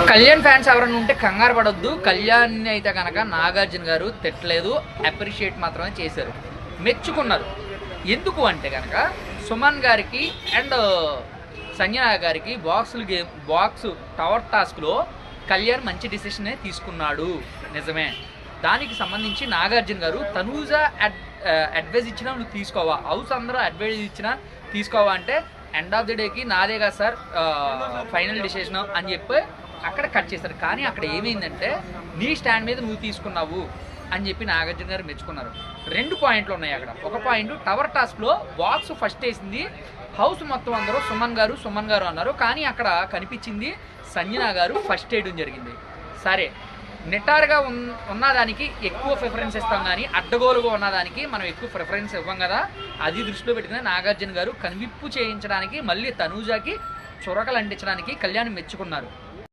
Kalyan fans ఎవరైనా ఉంటే కంగారు పడొద్దు. కళ్యాణ్ అయితే కనుక నాగార్జున గారు తిట్టలేదు, అప్రిషియేట్ మాత్రమే చేశారు, మెచ్చుకున్నారు. ఎందుకు అంటే కనుక సుమన్ గారికి అండ్ సంజన గారికి బాక్స్ టవర్ టాస్క్లో కళ్యాణ్ మంచి డిసిషనే తీసుకున్నాడు, నిజమే. దానికి సంబంధించి నాగార్జున గారు తనూజ అడ్వైజ్ ఇచ్చినా నువ్వు తీసుకోవా, హౌస్ అందరూ అడ్వైజ్ ఇచ్చినా తీసుకోవా అంటే ఎండ్ ఆఫ్ ది డేకి నాదే కదా సార్ ఫైనల్ డిసిషన్ అని చెప్పి అక్కడ కట్ చేశారు. కానీ అక్కడ ఏమైందంటే నీ స్టాండ్ మీద నువ్వు తీసుకున్నావు అని చెప్పి నాగార్జున గారు మెచ్చుకున్నారు. 2 పాయింట్లు ఉన్నాయి అక్కడ. ఒక పాయింట్, టవర్ టాస్క్లో బాక్స్ ఫస్ట్ వేసింది హౌస్ మొత్తం అందరూ సుమన్ గారు అన్నారు. కానీ అక్కడ కనిపించింది సంజన గారు ఫస్ట్ వేయడం జరిగింది. సరే, నిటారుగా ఉన్నదానికి ఎక్కువ ప్రిఫరెన్స్ ఇస్తాం, కానీ అడ్డగోలుగా ఉన్నదానికి మనం ఎక్కువ ప్రిఫరెన్స్ ఇవ్వం కదా. అది దృష్టిలో పెట్టుకుని నాగార్జున గారు కనువిప్పు చేయించడానికి, మళ్ళీ తనూజాకి చురకలు అంటించడానికి కళ్యాణ్ మెచ్చుకున్నారు.